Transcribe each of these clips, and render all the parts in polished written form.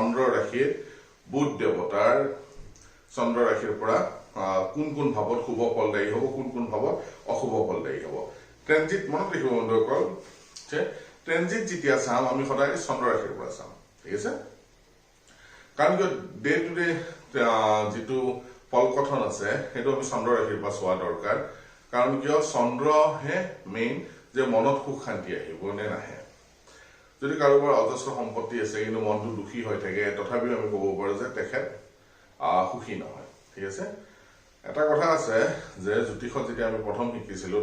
চন্দ্ৰ ৰাশিৰ বুধ দেৱতাৰ চন্দ্ৰ ৰাশিৰ পৰা কোন ভাৱত শুভ ফলদায়ী হ'ব, কোন ভাৱত অশুভ ফলদায়ী হ'ব। ট্ৰেনজিট মনত ৰাখিব বন্ধুসকল যে ট্ৰেনজিট যেতিয়া চাম আমি সদায় চন্দ্ৰ ৰাশিৰ পৰা চাম, ঠিক আছে। কাৰণ কিয় ডে টু ডে যিটো ফল কথন আছে সেইটো আমি চন্দ্ৰ ৰাশিৰ পৰা চোৱা দৰকাৰ। কাৰণ কিয় চন্দ্ৰহে মেইন যে মনত সুখ শান্তি আহিব নে নাহে। যদি কাৰোবাৰ অজস্ৰ সম্পত্তি আছে কিন্তু মনটো দুখী হৈ থাকে তথাপিও আমি ক'ব পাৰোঁ যে তেখেত সুখী নহয়, ঠিক আছে। এটা কথা আছে যে জ্যোতিষত যেতিয়া আমি প্ৰথম শিকিছিলোঁ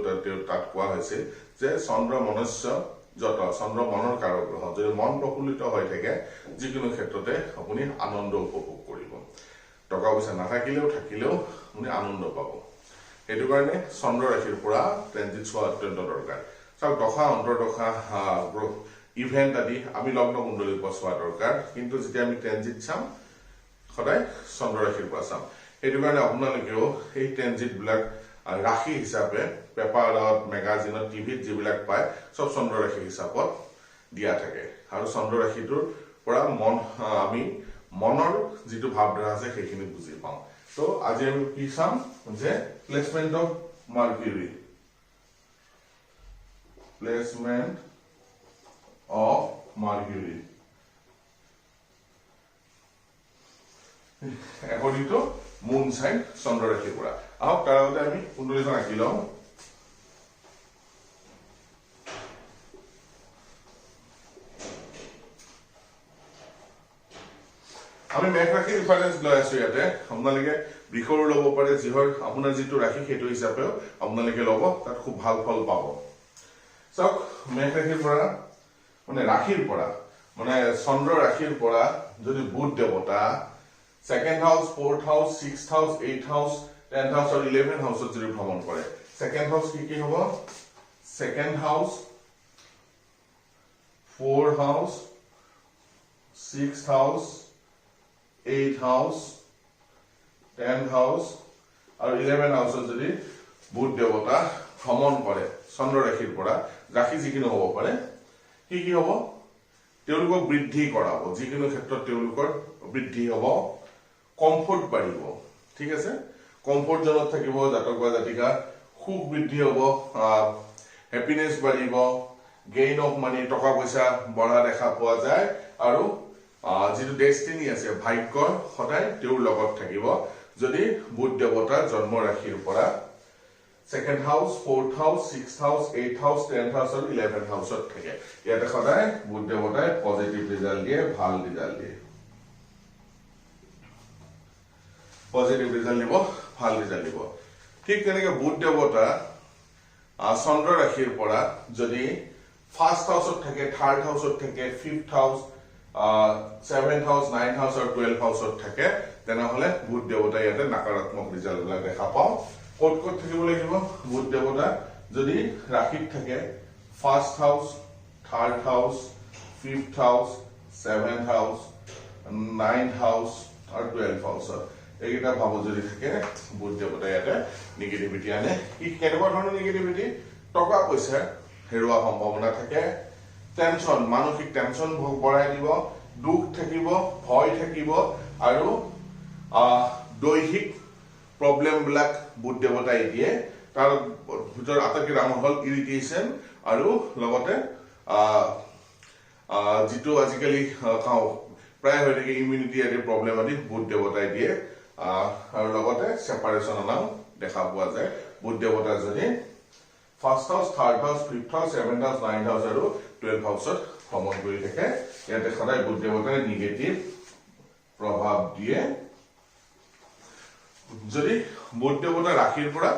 তাত কোৱা হৈছিল যে চন্দ্ৰ মনুষ্য যত চন্দ্ৰ মনৰ কাৰক গ্ৰহ। যদি মন প্ৰফুল্লিত হৈ থাকে যিকোনো ক্ষেত্ৰতে আপুনি আনন্দ উপভোগ কৰিব। টকা পইচা নাথাকিলেও থাকিলেও আপুনি আনন্দ পাব। সেইটো কাৰণে চন্দ্ৰ ৰাশিৰ পৰা ট্ৰেনজিট চোৱা অত্যন্ত দৰকাৰ। চাওক দশা অন্তৰ্দশা ইভেণ্ট আদি আমি লগ্ন কুণ্ডলীৰ পৰা চোৱা দৰকাৰ, কিন্তু যেতিয়া আমি ট্ৰেনজিট চাম সদায় চন্দ্ৰ ৰাশিৰ পৰা চাম। সেইটো কাৰণে আপোনালোকেও এই ট্ৰেনজিটবিলাক ৰাশি হিচাপে পেপাৰত মেগাজিনত টিভিত যিবিলাক পায় চব চন্দ্ৰ ৰাশি হিচাপত দিয়া থাকে। আৰু চন্দ্ৰ ৰাশিটোৰ পৰা আমি মনৰ যিটো ভাৱধাৰা আছে সেইখিনি বুজি পাওঁ। তো আজি আমি কি চাম যে placement of mercury, placement of mercury according to moon sign চন্দ্ৰ ৰাশিৰ পৰা। আহক তাৰ আগতে আমি কুণ্ডলীখন আঁকি লওঁ। আমি মেঘ ৰাশিৰ ৰিফাৰেঞ্চ লৈ আছো ইয়াতে। আপোনালোকে বৃষৰো ল'ব পাৰে, যিহৰ আপোনাৰ যিটো ৰাশি সেইটো হিচাপেও আপোনালোকে ল'ব, তাত খুব ভাল ফল পাব। চাওক মেঘ ৰাশিৰ পৰা ৰাশিৰ পৰা চন্দ্ৰ ৰাশিৰ পৰা যদি বুধ দেৱতা সেকেন্ড হাউস, ফোর্থ হাউস, সিক্সথ হাউস, এইথ হাউস, 10th হাউস আর 11th হাউসত যদি ভ্রমণ করে, সেকেন্ড হাউস কি হব? সেকেন্ড হাউস, ফোর্থ হাউস, সিক্সথ হাউস, এইথ হাউস, 10th হাউস আর 11th হাউসত যদি বুধ দেবতা ভ্রমণ করে চন্দ্র রাশির পৰা, ৰাশি যিকোনো হব পাৰে, কি হব? তেওঁলোকক বৃদ্ধি কৰাব, যিকোনো ক্ষেত্ৰত তেওঁলোকৰ বৃদ্ধি হব, কমফৰ্ট বাঢ়িব, ঠিক আছে। কমফৰ্ট জোনত থাকিব জাতক বা জাতিকা, সুখ বৃদ্ধি হব, হ্যাপিনেস বাঢ়িব, গেইন অফ মানি, টকা পইচা বঢ়া দেখা পোৱা যায়। আৰু যিটো ডেষ্টিনি আছে ভাগ্যৰ সদায় তেওঁৰ লগত থাকিব যদি বুধ দেৱতাৰ জন্ম ৰাশিৰ পৰা সেকেন্ড হাউস, ফোর্থ হাউস, সিক্সথ হাউস, এইথ হাউস, 10th হাউস আর 11th হাউসত থাকে। ইয়াতে সদায় বুধ দেৱতাই পজিটিভ ৰিজাল্ট দিয়ে, ভাল ৰিজাল্ট দিয়ে, পজিটিভ ৰিজাল্ট দিব, ভাল ৰিজাল্ট দিব। ঠিক তেনেকে বুধ দেৱতা চন্দ্ৰ ৰাশিৰ পৰা যদি ফাৰ্স্ট হাউসত থাকে, থাৰ্ড হাউসত থাকে, ফিফথ হাউস, 7th হাউস, 9th হাউস আৰু 12th হাউসত থাকে, তেনেহলে বুধ দেৱতা ইয়াতে নকাৰাত্মক ৰিজাল্ট বিলাক দেখা পাওঁ। ক'ত থাকিব লাগিব বুধ দেৱতা? যদি ৰাশিত থাকে ফাৰ্স্ট হাউস, থাৰ্ড হাউস, ফিফথ হাউস, 7th হাউস, 9th হাউস আৰু 12th হাউসত এইকেইটা ভাৱ যদি থাকে, বুধ দেৱতা ইয়াতে নিগেটিভিটি আনে। কি কেনেকুৱা ধৰণৰ নিগেটিভিটি? টকা পইচা হেৰুৱা সম্ভাৱনা থাকে, টেনচন, মানসিক টেনচন বঢ়াই দিব, দুখ থাকিব, ভয় থাকিব, আৰু দৈহিক প্ৰব্লেম বিলাক বুধ দেৱতাই দিয়ে। তাৰ ভিতৰত আটাইতকৈ ডাঙৰ হল ইৰিটেশ্যন, আৰু লগতে যিটো আজিকালি প্ৰায় হৈ থাকে ইমিউনিটি আদি প্ৰব্লেম আদি বুধ দেৱতাই দিয়ে। আৰু লগতে সেপাৰেশন অনাও দেখা পোৱা যায় বুধ দেৱতা যদি ফাৰ্স্ট হাউস, থাৰ্ড হাউস, ফিফথ হাউস, 7th হাউস, 9th হাউস আৰু 12th হাউসত ভ্ৰমণ কৰি থাকে। ইয়াতে সদায় বুধ দেৱতাই নিগেটিভ প্ৰভাৱ দিয়ে। যদি বুধ দেৱতা ৰাশিৰ পৰা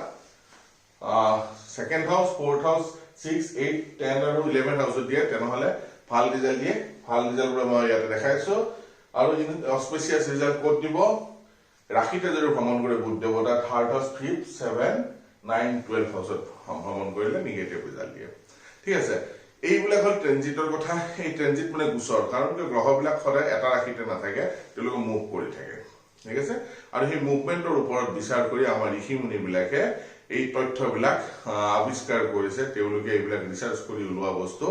সেকেন্ড হাউস, ফোৰ্থ হাউস, 6, 8, 10 আৰু 11th হাউসত দিয়ে, তেনেহলে ভাল ৰিজাল্ট দিয়ে। ভাল ৰিজাল্ট মই ইয়াতে দেখাইছো। আৰু অস্পেচিয়াছ ৰিজাল্ট ক'ত দিব? ৰাশিতে যদি ভ্ৰমণ কৰে বুধ দেৱতা থাৰ্ড হাউস, 5, 7, 9, 12th হাউসত ভ্ৰমণ কৰিলে নিগেটিভ ৰিজাল্ট দিয়ে, ঠিক আছে। এইবিলাক হল ট্ৰেনজিটৰ কথা। এই ট্ৰেনজিট গোচৰ, কাৰণ গ্ৰহবিলাক সদায় এটা ৰাশিতে নাথাকে, তেওঁলোকে মুভ কৰি থাকে, ঠিক আছে। আৰু সেই মুভমেন্টৰ ওপৰত বিচাৰ কৰি আমাৰ ঋষি মুনি বিলাকে এই তথ্যবিলাক আৱিষ্কাৰ কৰিছে। তেওঁলোকে এইবিলাক ৰিচাৰ্চ কৰি ওলোৱা বস্তু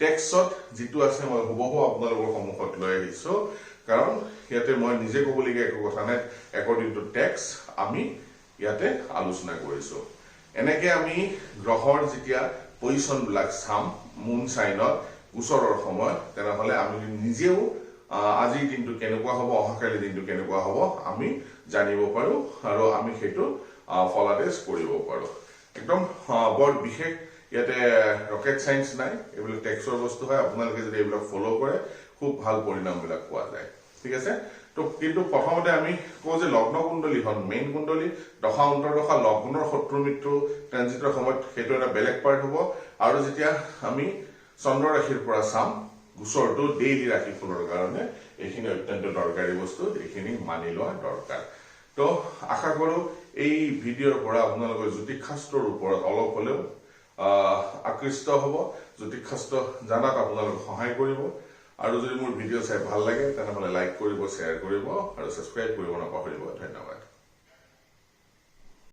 টেক্সট যিটো আছে মই হুবহু আপোনালোকৰ সন্মুখত লৈ আহিছো। কাৰণ ইয়াতে মই নিজে ক'বলগীয়া একো কথা নাই একৰ্ডিং টু টেক্স আমি ইয়াতে আলোচনা কৰিছো এনেকে আমি গ্ৰহৰ যেতিয়া পজিশনবিলাক চাম মুন চাইনত গোচৰৰ সময়ত তেনেহলে আমি নিজেও আজিৰ দিনটো কেনেকুৱা হ'ব অহাকালি দিনটো কেনেকুৱা হ'ব আমি জানিব পাৰো আৰু আমি সেইটো ফলাদেশ কৰিব পাৰো একদম বৰ বিশেষ ইয়াতে ৰকেট সায়েন্স নাই এইবিলাক টেক্সৰ বস্তু হয় আপোনালোকে যদি এইবিলাক ফলো কৰে খুব ভাল পৰিণামবিলাক পোৱা যায় ঠিক আছে তো কিন্তু প্ৰথমতে আমি কওঁ যে লগ্ন কুণ্ডলীখন মেইন কুণ্ডলী দশা অন্তৰ্দশা লগ্নৰ শত্ৰু মিত্ৰ ট্ৰানজিটৰ সময়ত সেইটো এটা বেলেগ পাৰ্ট হ'ব আৰু যেতিয়া আমি চন্দ্ৰ ৰাশিৰ পৰা চাম গোচৰটো ডেইলি ৰাশিফলৰ কাৰণে এইখিনি অত্যন্ত দৰকাৰী বস্তু এইখিনি মানি লোৱা দৰকাৰ তো আশা কৰো এই ভিডিঅ'ৰ পৰা আপোনালোকৰ জ্যোতিষ শাস্ত্ৰৰ ওপৰত অলপ হলেও আকৃষ্ট হ'ব জ্যোতিষ শাস্ত্ৰ জানাত আপোনালোকক সহায় কৰিব আৰু যদি মোৰ ভিডিঅ' চাই ভাল লাগে তেনেহলে লাইক কৰিব শ্বেয়াৰ কৰিব আৰু সাবস্ক্ৰাইব কৰিব নাপাহৰিব ধন্যবাদ